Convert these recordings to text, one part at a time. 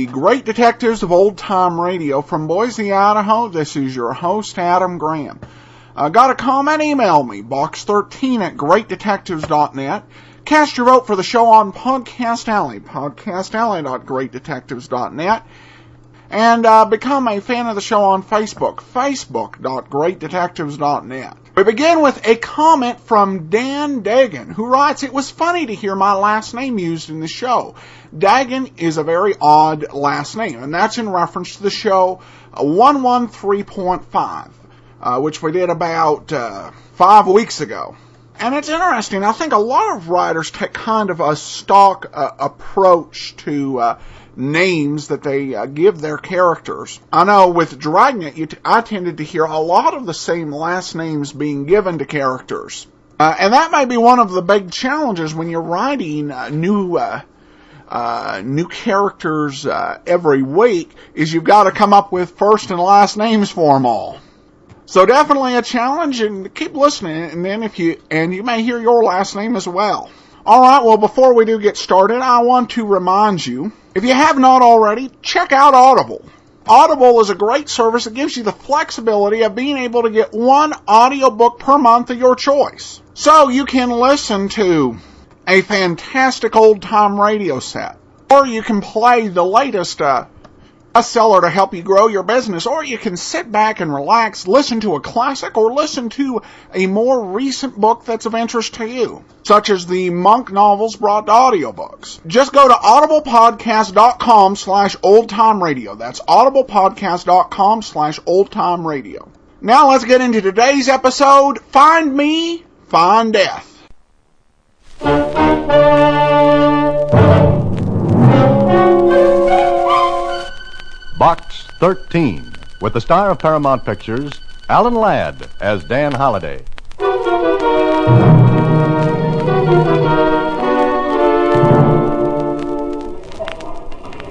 the Great Detectives of Old Time Radio from Boise, Idaho. This is your host, Adam Graham. Got a comment? Email me, box13@greatdetectives.net. Cast your vote for the show on Podcast Alley, podcastalley.greatdetectives.net. And become a fan of the show on Facebook, facebook.greatdetectives.net. We begin with a comment from Dan Dagan, who writes, "It was funny to hear my last name used in the show. Dagan is a very odd last name, and that's in reference to the show 113.5, which we did about 5 weeks ago. And it's interesting. I think a lot of writers take kind of a stock approach to names that they give their characters. I know with Dragnet, I tended to hear a lot of the same last names being given to characters. And that may be one of the big challenges when you're writing new characters every week, is you've got to come up with first and last names for them all. So definitely a challenge, and keep listening, and then you may hear your last name as well. All right, well, before we do get started, I want to remind you, if you have not already, check out Audible. Audible is a great service that gives you the flexibility of being able to get one audiobook per month of your choice. So you can listen to a fantastic old-time radio set, or you can play the latest bestseller to help you grow your business, or you can sit back and relax, listen to a classic, or listen to a more recent book that's of interest to you, such as the Monk novels brought to audiobooks. Just go to audiblepodcast.com/oldtimeradio. That's audiblepodcast.com/oldtimeradio. Now let's get into today's episode, Find Me, Find Death. Box 13, with the star of Paramount Pictures, Alan Ladd, as Dan Holliday.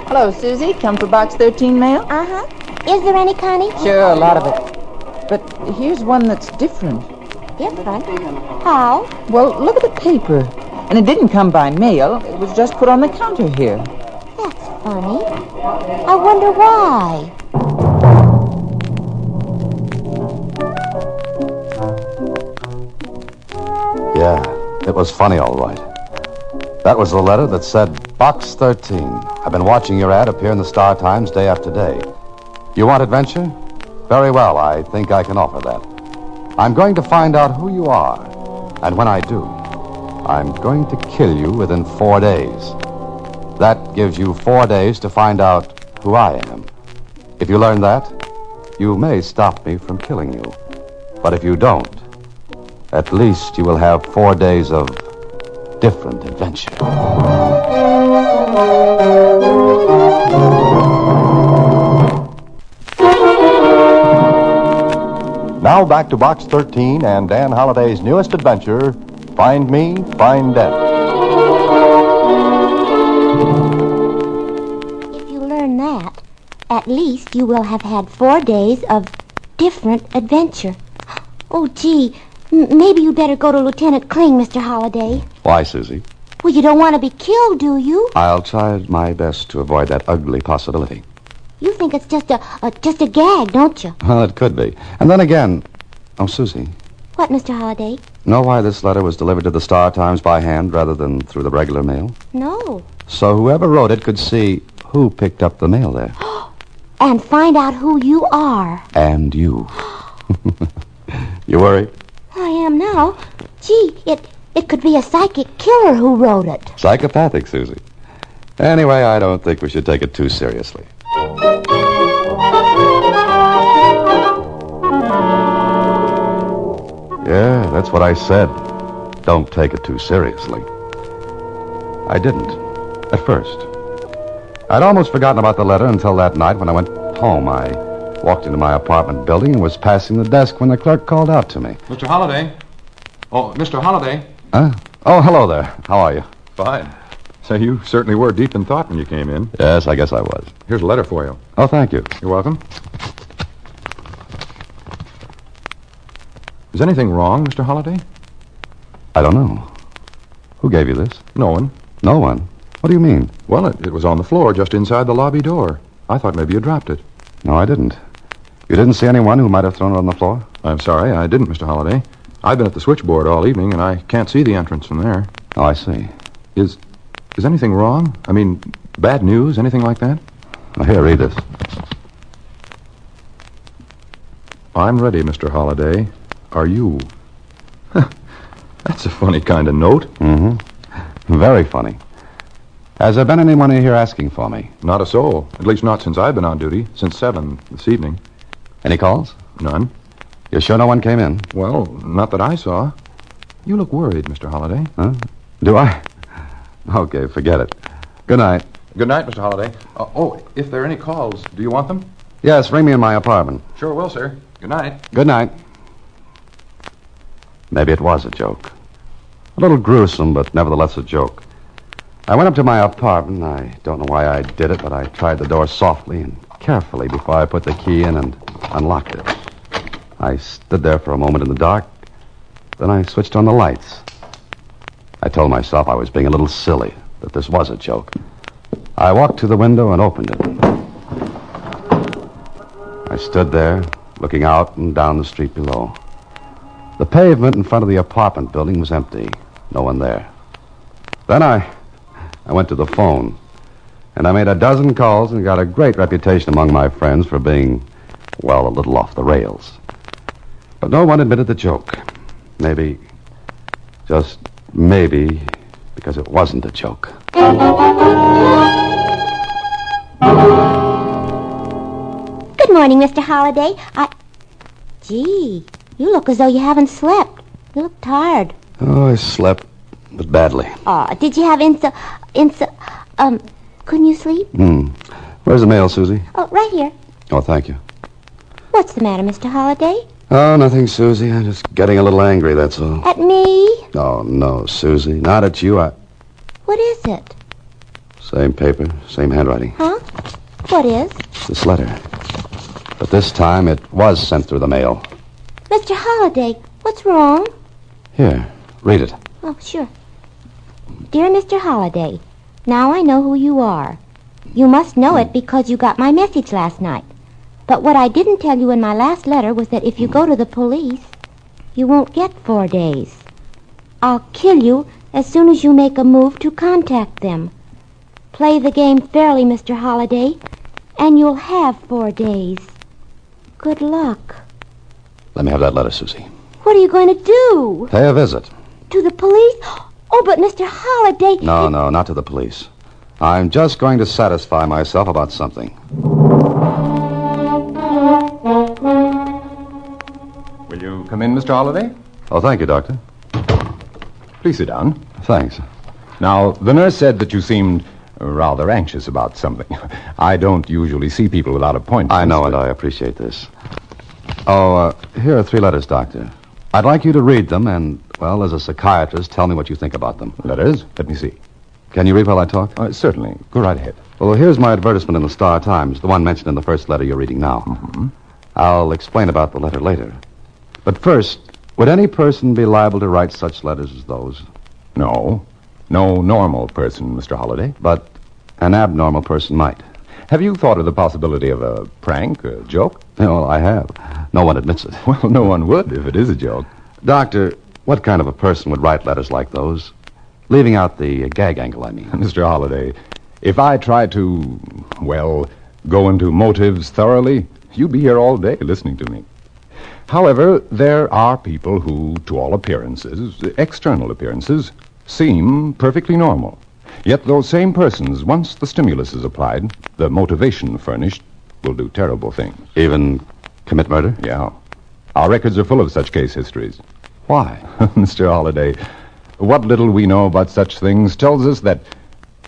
Hello, Susie. Come for Box 13 mail? Uh-huh. Is there any, Connie? Sure, a lot of it. But here's one that's different. Different? How? Well, look at the paper. And it didn't come by mail. It was just put on the counter here. That's funny. I wonder why. Yeah, it was funny, all right. That was the letter that said, Box 13. I've been watching your ad appear in the Star Times day after day. You want adventure? Very well, I think I can offer that. I'm going to find out who you are. And when I do, I'm going to kill you within 4 days. That gives you 4 days to find out who I am. If you learn that, you may stop me from killing you. But if you don't, at least you will have 4 days of different adventure. Now back to Box 13 and Dan Holliday's newest adventure, Find Me, Find Death. If you learn that, at least you will have had 4 days of different adventure. Oh, gee, maybe you'd better go to Lieutenant Kling, Mr. Holliday. Why, Susie? Well, you don't want to be killed, do you? I'll try my best to avoid that ugly possibility. You think it's just a gag, don't you? Well, it could be. And then again... Oh, Susie. What, Mr. Holliday? Know why this letter was delivered to the Star Times by hand rather than through the regular mail? No. So whoever wrote it could see who picked up the mail there. And find out who you are. And you. You worried? I am now. Gee, it could be a psychic killer who wrote it. Psychopathic, Susie. Anyway, I don't think we should take it too seriously. Yeah, that's what I said. Don't take it too seriously. I didn't, at first. I'd almost forgotten about the letter until that night when I went home. I walked into my apartment building and was passing the desk when the clerk called out to me. Mr. Holliday? Oh, Mr. Holliday? Huh? Oh, hello there. How are you? Fine. So you certainly were deep in thought when you came in. Yes, I guess I was. Here's a letter for you. Oh, thank you. You're welcome. Is anything wrong, Mr. Holliday? I don't know. Who gave you this? No one. No one? What do you mean? Well, it was on the floor just inside the lobby door. I thought maybe you dropped it. No, I didn't. You didn't see anyone who might have thrown it on the floor? I'm sorry, I didn't, Mr. Holliday. I've been at the switchboard all evening, and I can't see the entrance from there. Oh, I see. Is anything wrong? I mean, bad news, anything like that? Well, here, read this. I'm ready, Mr. Holliday. Are you? That's a funny kind of note. Mm-hmm. Very funny. Has there been anyone here asking for me? Not a soul. At least not since I've been on duty. Since 7 this evening. Any calls? None. You sure no one came in? Well, not that I saw. You look worried, Mr. Holliday. Huh? Do I? Okay, forget it. Good night. Good night, Mr. Holliday. If there are any calls, do you want them? Yes, ring me in my apartment. Sure will, sir. Good night. Good night. Maybe it was a joke. A little gruesome, but nevertheless a joke. I went up to my apartment. I don't know why I did it, but I tried the door softly and carefully before I put the key in and unlocked it. I stood there for a moment in the dark. Then I switched on the lights. I told myself I was being a little silly, that this was a joke. I walked to the window and opened it. I stood there, looking out and down the street below. The pavement in front of the apartment building was empty. No one there. Then I went to the phone, and I made a dozen calls and got a great reputation among my friends for being, well, a little off the rails. But no one admitted the joke. Maybe, just maybe, because it wasn't a joke. Good morning, Mr. Holliday. Gee, you look as though you haven't slept. You look tired. Oh, I slept, but badly. Did you have couldn't you sleep? Where's the mail, Susie? Oh, right here. Oh, thank you. What's the matter, Mr. Holliday? Oh, nothing, Susie. I'm just getting a little angry, that's all. At me? Oh, no, Susie. Not at you. What is it? Same paper, same handwriting. Huh? What is? This letter. But this time it was sent through the mail. Mr. Holliday, what's wrong? Here, read it. Oh, sure. Dear Mr. Holliday, now I know who you are. You must know it because you got my message last night. But what I didn't tell you in my last letter was that if you go to the police, you won't get 4 days. I'll kill you as soon as you make a move to contact them. Play the game fairly, Mr. Holliday, and you'll have 4 days. Good luck. Let me have that letter, Susie. What are you going to do? Pay a visit. To the police? Oh, but Mr. Holliday... No, not to the police. I'm just going to satisfy myself about something. Will you come in, Mr. Holliday? Oh, thank you, Doctor. Please sit down. Thanks. Now, the nurse said that you seemed rather anxious about something. I don't usually see people without appointments. I know, and I appreciate this. Oh, here are 3 letters, Doctor. I'd like you to read them and, well, as a psychiatrist, tell me what you think about them. Letters? Let me see. Can you read while I talk? Certainly. Go right ahead. Well, here's my advertisement in the Star-Times, the one mentioned in the first letter you're reading now. Mm-hmm. I'll explain about the letter later. But first, would any person be liable to write such letters as those? No. No normal person, Mr. Holliday. But an abnormal person might. Have you thought of the possibility of a prank, a joke? Well, I have. No one admits it. Well, no one would if it is a joke. Doctor, what kind of a person would write letters like those? Leaving out the gag angle, I mean. Mr. Holliday, if I try to, well, go into motives thoroughly, you'd be here all day listening to me. However, there are people who, to all appearances, external appearances, seem perfectly normal. Yet those same persons, once the stimulus is applied, the motivation furnished, will do terrible things. Even commit murder? Yeah. Our records are full of such case histories. Why? Mr. Holliday, what little we know about such things tells us that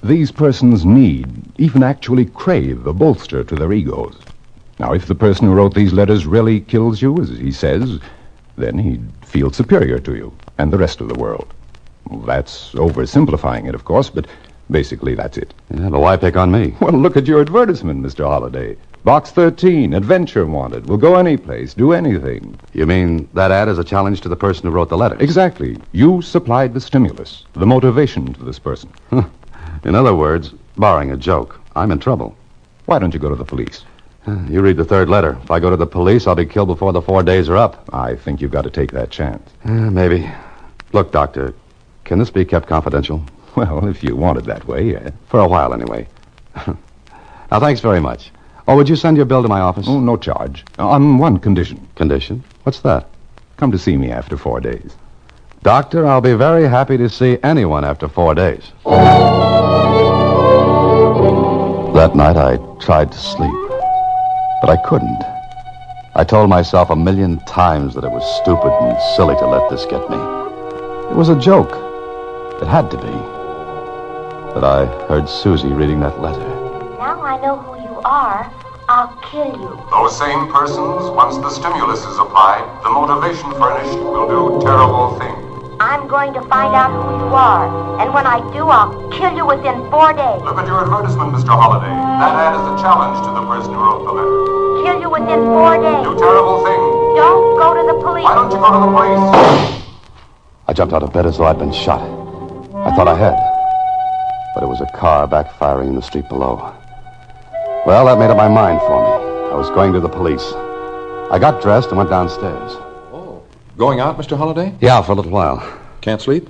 these persons need, even actually crave, a bolster to their egos. Now, if the person who wrote these letters really kills you, as he says, then he'd feel superior to you and the rest of the world. Well, that's oversimplifying it, of course, but basically that's it. Yeah, but why pick on me? Well, look at your advertisement, Mr. Holliday. Box 13, adventure wanted. We'll go any place, do anything. You mean that ad is a challenge to the person who wrote the letter? Exactly. You supplied the stimulus, the motivation to this person. In other words, barring a joke, I'm in trouble. Why don't you go to the police? You read the third letter. If I go to the police, I'll be killed before the 4 days are up. I think you've got to take that chance. Maybe. Look, Doctor, can this be kept confidential? Well, if you want it that way, yeah. For a while, anyway. Now, thanks very much. Oh, would you send your bill to my office? Oh, no charge. On one condition. Condition? What's that? Come to see me after 4 days. Doctor, I'll be very happy to see anyone after 4 days. That night, I tried to sleep, but I couldn't. I told myself 1,000,000 times that it was stupid and silly to let this get me. It was a joke. It had to be. But I heard Susie reading that letter. Now I know who you are. I'll kill you. Those same persons, once the stimulus is applied, the motivation furnished will do terrible things. I'm going to find out who you are. And when I do, I'll kill you within 4 days. Look at your advertisement, Mr. Holliday. That ad is a challenge to the person who wrote the letter. Kill you within 4 days. Do terrible things. Don't go to the police. Why don't you go to the police? I jumped out of bed as though I'd been shot. I thought I had. But it was a car backfiring in the street below. Well, that made up my mind for me. I was going to the police. I got dressed and went downstairs. Oh, going out, Mr. Holliday? Yeah, for a little while. Can't sleep?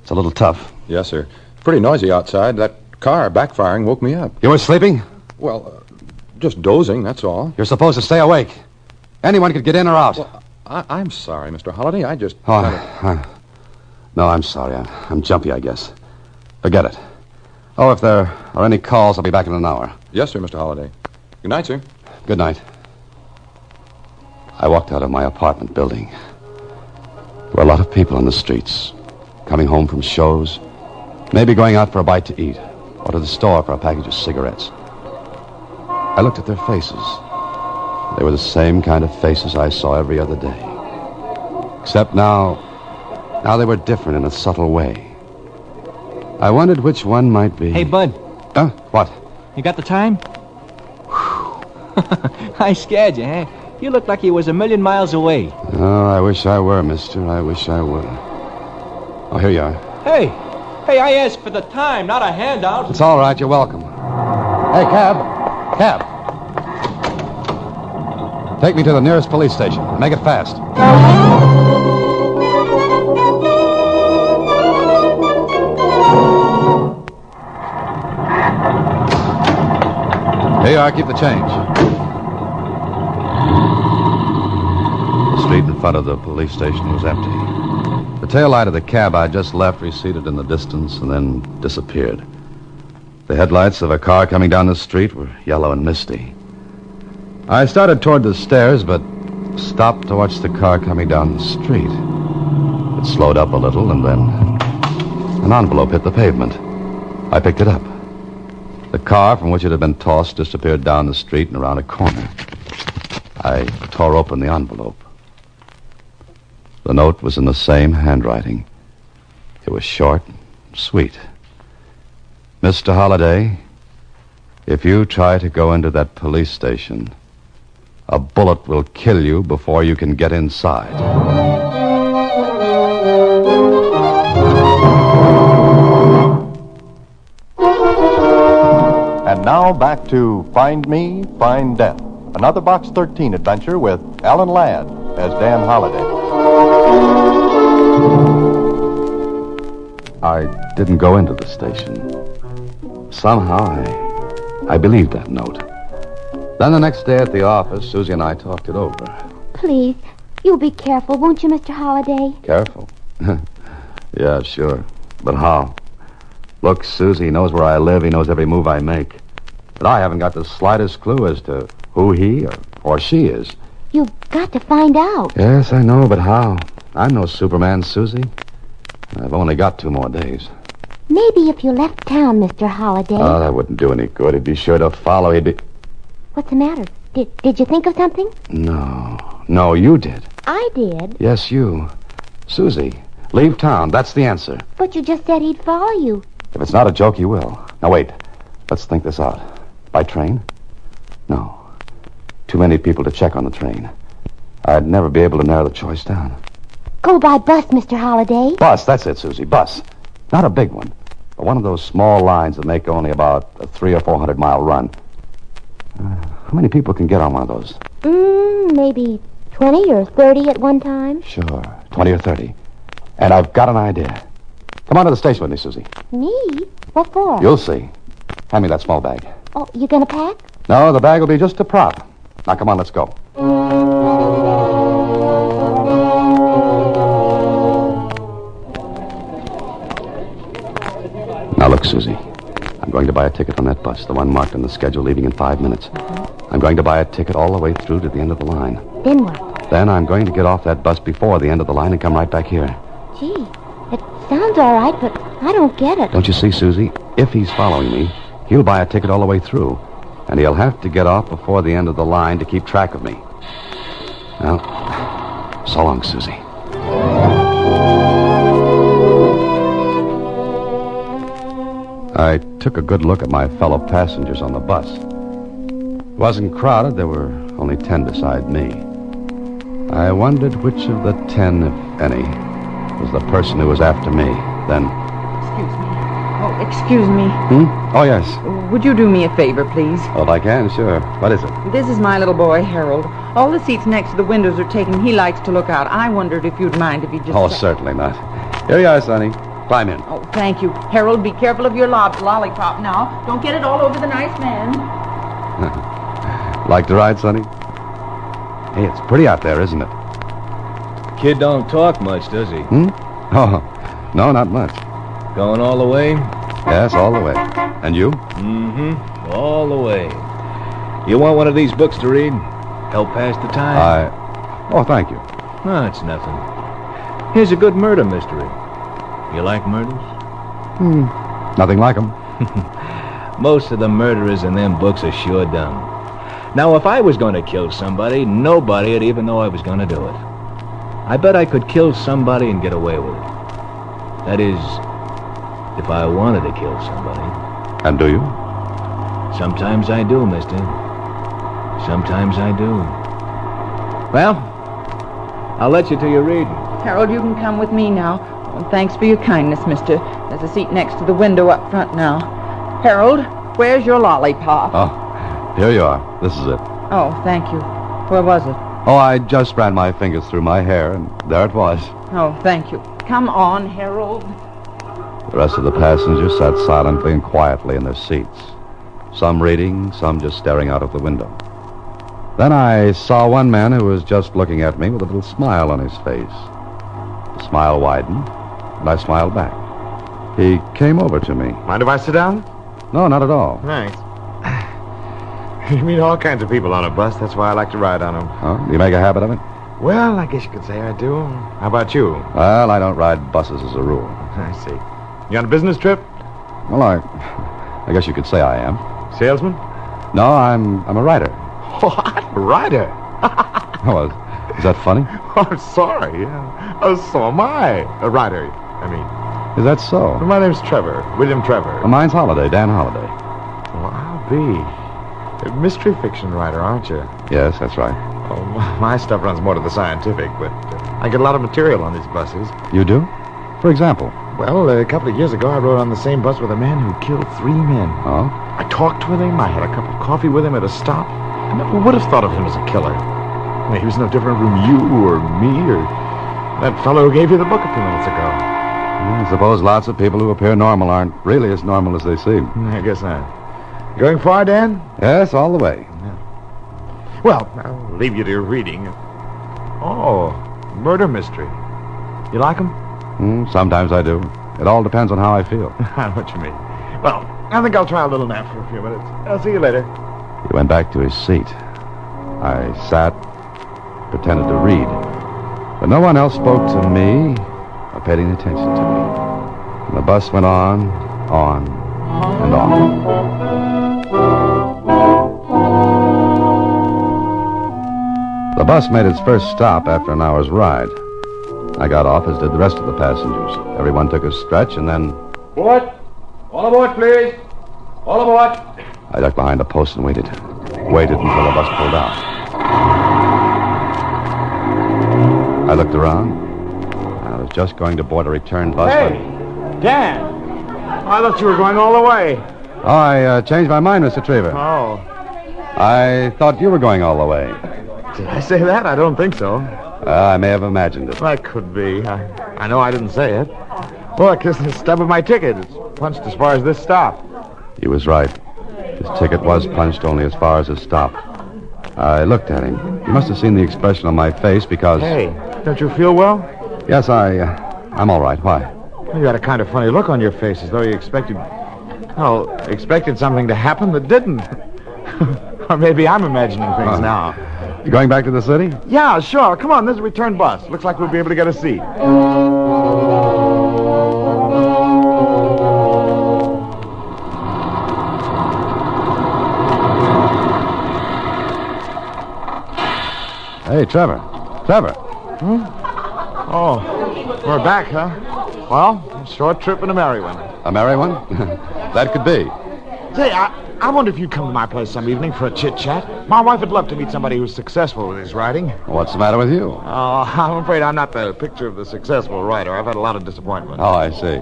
It's a little tough. Yes, sir. Pretty noisy outside. That car backfiring woke me up. You were sleeping? Well, just dozing, that's all. You're supposed to stay awake. Anyone could get in or out. Well, I'm sorry, Mr. Holliday. I just... No, I'm sorry. I'm jumpy, I guess. Forget it. Oh, if there are any calls, I'll be back in an hour. Yes, sir, Mr. Holliday. Good night, sir. Good night. I walked out of my apartment building. There were a lot of people on the streets, coming home from shows, maybe going out for a bite to eat, or to the store for a package of cigarettes. I looked at their faces. They were the same kind of faces I saw every other day. Except now they were different in a subtle way. I wondered which one might be. Hey, Bud. What? You got the time? I scared you, huh? You looked like you was 1,000,000 miles away. Oh, I wish I were, mister. I wish I were. Oh, here you are. Hey, I asked for the time, not a handout. It's all right. You're welcome. Hey, cab. Take me to the nearest police station. Make it fast. Here you are. Keep the change. The street in front of the police station was empty. The taillight of the cab I just left receded in the distance and then disappeared. The headlights of a car coming down the street were yellow and misty. I started toward the stairs, but stopped to watch the car coming down the street. It slowed up a little, and then an envelope hit the pavement. I picked it up. The car from which it had been tossed disappeared down the street and around a corner. I tore open the envelope. The note was in the same handwriting. It was short, sweet. Mr. Holliday, if you try to go into that police station, a bullet will kill you before you can get inside. And now back to Find Me, Find Death, another Box 13 adventure with Alan Ladd as Dan Holliday. I didn't go into the station. Somehow, I believed that note. Then the next day at the office, Susie and I talked it over. Please, you be careful, won't you, Mr. Holliday? Careful? Yeah, sure. But how? Look, Susie, he knows where I live. He knows every move I make. But I haven't got the slightest clue as to who he or she is. You've got to find out. Yes, I know, but how? I'm no Superman, Susie. I've only got 2 more days. Maybe if you left town, Mr. Holliday. Oh, that wouldn't do any good. He'd be sure to follow. He'd be... What's the matter? Did you think of something? No, you did. I did. Yes, you. Susie, leave town. That's the answer. But you just said he'd follow you. If it's not a joke, he will. Now, wait. Let's think this out. By train? No. Too many people to check on the train. I'd never be able to narrow the choice down. Go by bus, Mr. Holliday. Bus, that's it, Susie. Bus. Not a big one. One of those small lines that make only about a 300 or 400 mile run. How many people can get on one of those? Maybe 20 or 30 at one time. Sure, 20 or 30. And I've got an idea. Come on to the station with me, Susie. Me? What for? You'll see. Hand me that small bag. Oh, you gonna pack? No, the bag will be just a prop. Now, come on, let's go. Now, look, Susie. I'm going to buy a ticket on that bus, the one marked on the schedule leaving in 5 minutes. I'm going to buy a ticket all the way through to the end of the line. Then what? Then I'm going to get off that bus before the end of the line and come right back here. Gee, it sounds all right, but I don't get it. Don't you see, Susie? If he's following me, he'll buy a ticket all the way through. And he'll have to get off before the end of the line to keep track of me. Well, so long, Susie. I took a good look at my fellow passengers on the bus. It wasn't crowded. There were only 10 beside me. I wondered which of the 10, if any, was the person who was after me. Then... Excuse me. Oh, excuse me. Oh, yes. Would you do me a favor, please? Oh, if I can, sure. What is it? This is my little boy, Harold. All the seats next to the windows are taken. He likes to look out. I wondered if you'd mind if he just... Oh, certainly not. Here you are, Sonny. Climb in. Oh, thank you. Harold, be careful of your lollipop now. Don't get it all over the nice man. Like to ride, Sonny? Hey, it's pretty out there, isn't it? Kid don't talk much, does he? Oh, no, not much. Going all the way? Yes, all the way. And you? All the way. You want one of these books to read? Help pass the time? Oh, thank you. No, it's nothing. Here's a good murder mystery. You like murders? Nothing like 'em. Most of the murderers in them books are sure dumb. Now, if I was going to kill somebody, nobody'd even know I was going to do it. I bet I could kill somebody and get away with it. That is, if I wanted to kill somebody. And do you? Sometimes I do, mister. Sometimes I do. Well, I'll let you to your reading. Harold, you can come with me now. Oh, thanks for your kindness, mister. There's a seat next to the window up front now. Harold, where's your lollipop? Oh, here you are. This is it. Oh, thank you. Where was it? Oh, I just ran my fingers through my hair, and there it was. Oh, thank you. Come on, Harold. The rest of the passengers sat silently and quietly in their seats. Some reading, some just staring out of the window. Then I saw one man who was just looking at me with a little smile on his face. The smile widened, and I smiled back. He came over to me. Mind if I sit down? No, not at all. Thanks. You meet all kinds of people on a bus. That's why I like to ride on them. Oh, do you make a habit of it? Well, I guess you could say I do. How about you? Well, I don't ride buses as a rule. I see. You on a business trip? Well, I guess you could say I am. Salesman? No, I'm a writer. What? A writer? Oh, is that funny? Oh, I'm sorry. Yeah. Oh, so am I. A writer, I mean. Is that so? My name's Trevor. William Trevor. Well, mine's Holiday, Dan Holiday. Well, I'll be. A mystery fiction writer, aren't you? Yes, that's right. Oh, my stuff runs more to the scientific, but I get a lot of material on these buses. You do? For example? Well, a couple of years ago, I rode on the same bus with a man who killed 3 men. Oh? I talked with him. I had a cup of coffee with him at a stop. I never would have thought of him as a killer. He was no different from you or me or that fellow who gave you the book a few minutes ago. I suppose lots of people who appear normal aren't really as normal as they seem. I guess not. Going far, Dan? Yes, all the way. Well, I'll leave you to your reading. Oh, murder mystery. You like them? Sometimes I do. It all depends on how I feel. I know what you mean. Well, I think I'll try a little nap for a few minutes. I'll see you later. He went back to his seat. I sat, pretended to read. But no one else spoke to me or paid any attention to me. And the bus went on, and on. The bus made its first stop after an hour's ride. I got off, as did the rest of the passengers. Everyone took a stretch, and then... Aboard! All aboard, please! All aboard! I ducked behind a post and waited. Waited until the bus pulled out. I looked around. I was just going to board a return bus Hey! Dan! I thought you were going all the way. Oh, I changed my mind, Mr. Trevor. Oh. I thought you were going all the way. Did I say that? I don't think so. I may have imagined it. That could be. I know I didn't say it. Look, this is the stub of my ticket. It's punched as far as this stop. He was right. His ticket was punched only as far as his stop. I looked at him. You must have seen the expression on my face because... Hey, don't you feel well? Yes, I'm all right. Why? You got a kind of funny look on your face, as though you expected something to happen that didn't. Or maybe I'm imagining things now. You going back to the city? Yeah, sure. Come on, there's a return bus. Looks like we'll be able to get a seat. Hey, Trevor. Trevor. Oh, we're back, huh? Well, a short trip and a merry one. A merry one? That could be. Say, I wonder if you'd come to my place some evening for a chit-chat. My wife would love to meet somebody who's successful with his writing. What's the matter with you? Oh, I'm afraid I'm not the picture of the successful writer. I've had a lot of disappointment. Oh, I see.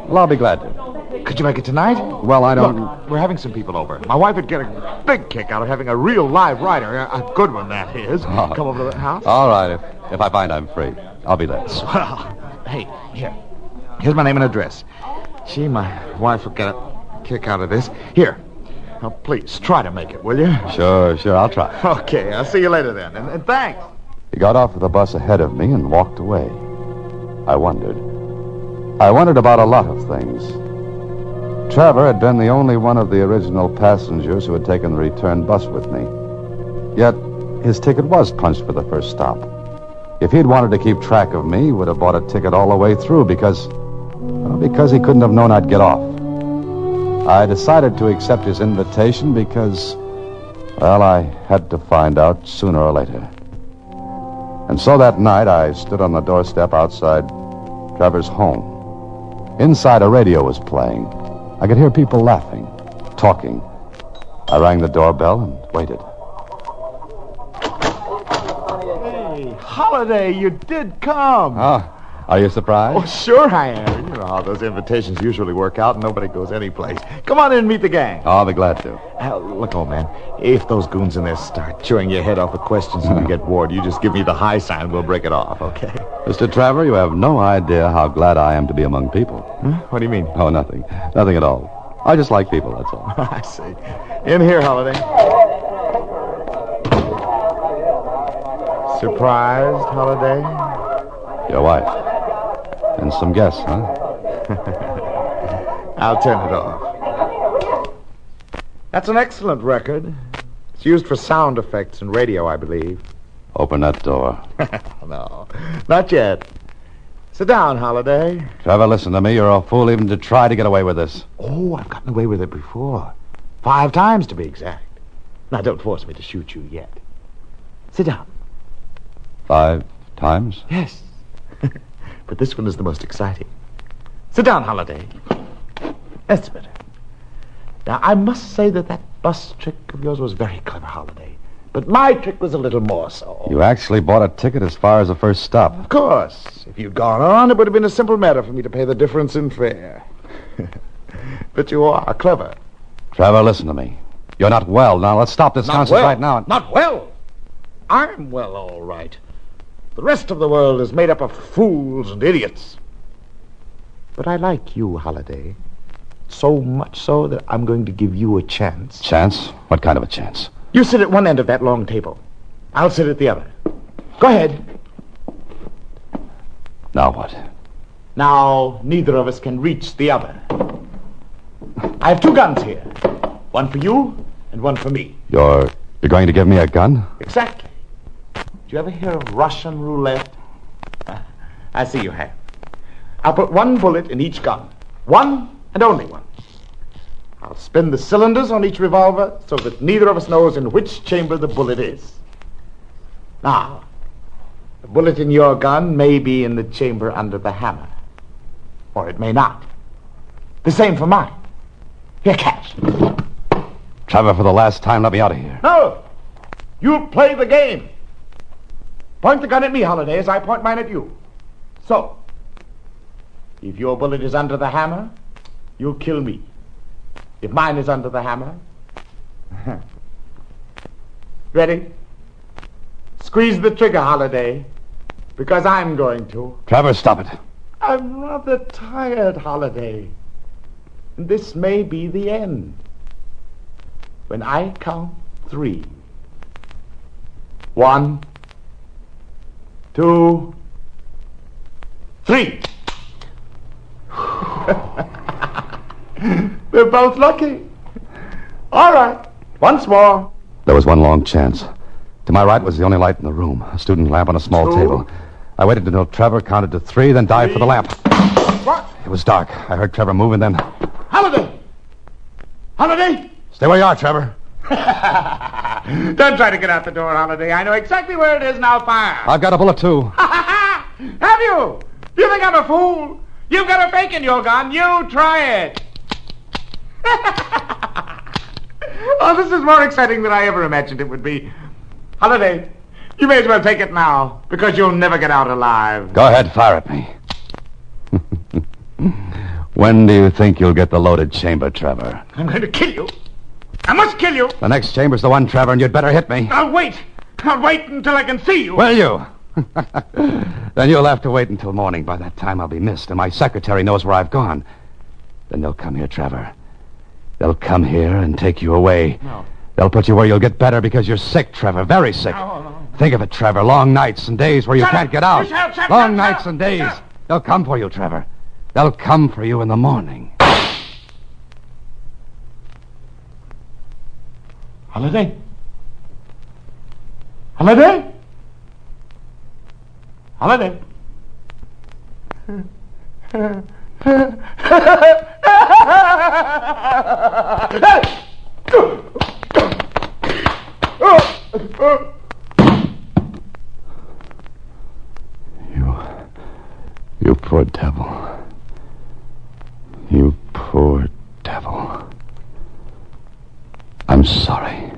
Well, I'll be glad to. Could you make it tonight? Well, I don't... Look, we're having some people over. My wife would get a big kick out of having a real live writer, a good one, that is, come over to the house. All right, if I find I'm free, I'll be there. Well, hey, here's my name and address. My wife will get a kick out of this. Here. Now, please, try to make it, will you? Sure, I'll try. Okay, I'll see you later then, and thanks. He got off of the bus ahead of me and walked away. I wondered. I wondered about a lot of things. Trevor had been the only one of the original passengers who had taken the return bus with me. Yet, his ticket was punched for the first stop. If he'd wanted to keep track of me, he would have bought a ticket all the way through because he couldn't have known I'd get off. I decided to accept his invitation because, well, I had to find out sooner or later. And so that night, I stood on the doorstep outside Trevor's home. Inside, a radio was playing. I could hear people laughing, talking. I rang the doorbell and waited. Hey, Holiday, you did come. Oh, are you surprised? Oh, sure I am. You know how those invitations usually work out and nobody goes anyplace. Come on in and meet the gang. Oh, I'll be glad to. Look, old man, if those goons in there start chewing your head off with questions and you get bored, you just give me the high sign and we'll break it off, okay? Mr. Trevor, you have no idea how glad I am to be among people. Huh? What do you mean? Oh, nothing. Nothing at all. I just like people, that's all. I see. In here, Holiday. Surprised, Holiday? Your wife. And some guests, huh? I'll turn it off. That's an excellent record. It's used for sound effects and radio, I believe. Open that door. No, not yet. Sit down, Holiday. Trevor, listen to me. You're a fool even to try to get away with this. Oh, I've gotten away with it before. 5 times, to be exact. Now, don't force me to shoot you yet. Sit down. 5 times? Yes. But this one is the most exciting. Sit down, Holiday. That's better. Now, I must say that bus trick of yours was very clever, Holiday. But my trick was a little more so. You actually bought a ticket as far as the first stop. Of course. If you'd gone on, it would have been a simple matter for me to pay the difference in fare. But you are clever. Trevor, listen to me. You're not well. Now, let's stop this nonsense right now. Not well? I'm well, all right. The rest of the world is made up of fools and idiots. But I like you, Holiday. So much so that I'm going to give you a chance. Chance? What kind of a chance? You sit at one end of that long table. I'll sit at the other. Go ahead. Now what? Now, neither of us can reach the other. I have 2 guns here. One for you and one for me. You're going to give me a gun? Exactly. Do you ever hear of Russian roulette? I see you have. I'll put 1 bullet in each gun. 1 and only 1. I'll spin the cylinders on each revolver so that neither of us knows in which chamber the bullet is. Now, the bullet in your gun may be in the chamber under the hammer. Or it may not. The same for mine. Here, cash. Trevor, for the last time, let me out of here. No! You play the game. Point the gun at me, Holiday, as I point mine at you. So, if your bullet is under the hammer, you'll kill me. If mine is under the hammer. Ready? Squeeze the trigger, Holiday, because I'm going to. Trevor, stop it. I'm rather tired, Holiday. And this may be the end. When I count 3. 1, 2, 3. We're both lucky. All right, once more. There was one long chance. To my right was the only light in the room, a student lamp on a small 2. table. I waited until Trevor counted to 3, then dived for the lamp. What? It was dark. I heard Trevor move and then... Holiday! Holiday! Stay where you are, Trevor. Don't try to get out the door, Holiday. I know exactly where it is. Now fire. I've got a bullet, too. Have you? You think I'm a fool? You've got a fake in your gun. You try it. Oh, this is more exciting than I ever imagined it would be. Holiday, you may as well take it now, because you'll never get out alive. Go ahead, fire at me. When do you think you'll get the loaded chamber, Trevor? I'm going to kill you. I must kill you. The next chamber's the one, Trevor, and you'd better hit me. I'll wait. I'll wait until I can see you. Will you? Then you'll have to wait until morning. By that time, I'll be missed, and my secretary knows where I've gone. Then they'll come here, Trevor. They'll come here and take you away. No. They'll put you where you'll get better because you're sick, Trevor, very sick. No. Think of it, Trevor. Long nights and days where you Shut can't up. get out. Shut up. Long nights and days. Shut up. They'll come for you, Trevor. They'll come for you in the morning. Holiday? Holiday? Holiday? You poor devil. You poor devil. I'm sorry.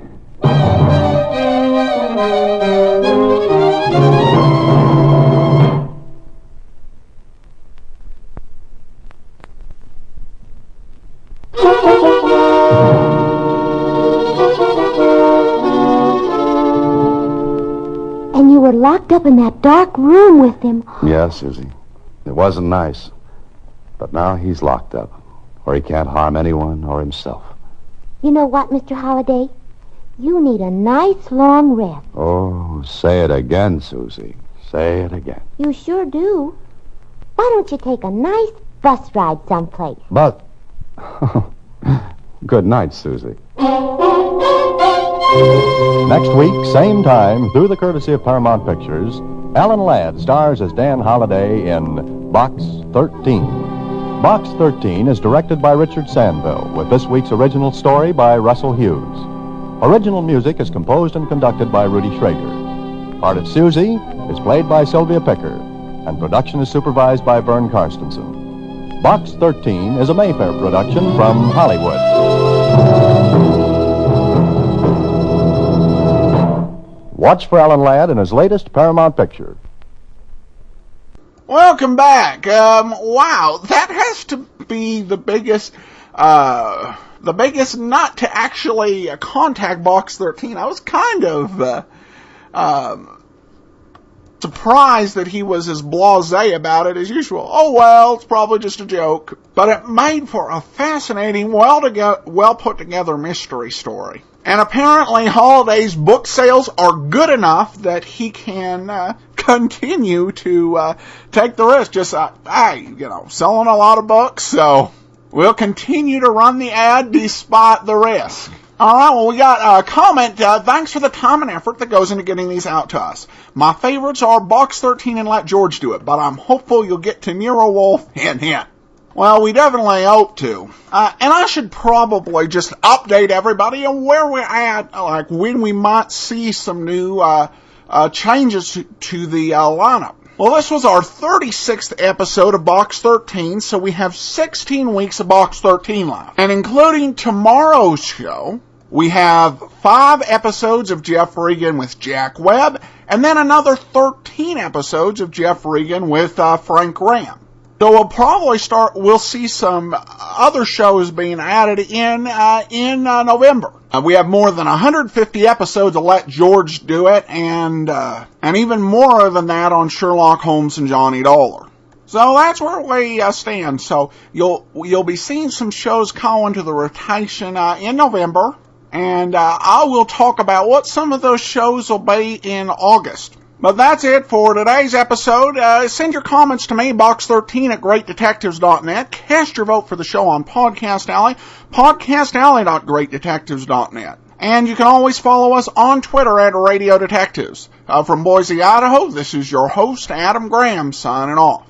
And you were locked up in that dark room with him. Yeah, Susie. It wasn't nice. But now he's locked up, where he can't harm anyone or himself. You know what, Mr. Holliday? You need a nice long rest. Oh, say it again, Susie. Say it again. You sure do. Why don't you take a nice bus ride someplace? But... Good night, Susie. Next week, same time, through the courtesy of Paramount Pictures, Alan Ladd stars as Dan Holliday in Box 13. Box 13 is directed by Richard Sandville, with this week's original story by Russell Hughes. Original music is composed and conducted by Rudy Schrager. Part of Susie is played by Sylvia Picker, and production is supervised by Vern Karstensen. Box 13 is a Mayfair production from Hollywood. Watch for Alan Ladd in his latest Paramount picture. Welcome back. Wow, that has to be the biggest nut to actually contact Box 13. I was kind of surprised that he was as blasé about it as usual. Oh, well, it's probably just a joke. But it made for a fascinating, well put together mystery story. And apparently Holliday's book sales are good enough that he can continue to take the risk. Just, selling a lot of books, so we'll continue to run the ad despite the risk. All right, well, we got a comment. Thanks for the time and effort that goes into getting these out to us. My favorites are Box 13 and Let George Do It, but I'm hopeful you'll get to Nero Wolf, hint, hint. Well, we definitely hope to. And I should probably just update everybody on where we're at, like when we might see some new changes to the lineup. Well, this was our 36th episode of Box 13, so we have 16 weeks of Box 13 left. And including tomorrow's show, we have 5 episodes of Jeff Regan with Jack Webb, and then another 13 episodes of Jeff Regan with Frank Graham. So we'll see some other shows being added in November. We have more than 150 episodes of Let George Do It, and even more than that on Sherlock Holmes and Johnny Dollar. So that's where we stand. So you'll be seeing some shows come into the rotation in November, and I will talk about what some of those shows will be in August. But that's it for today's episode. Send your comments to me, box13 at greatdetectives.net. Cast your vote for the show on Podcast Alley, podcastalley.greatdetectives.net. And you can always follow us on Twitter at Radio Detectives. From Boise, Idaho, this is your host, Adam Graham, signing off.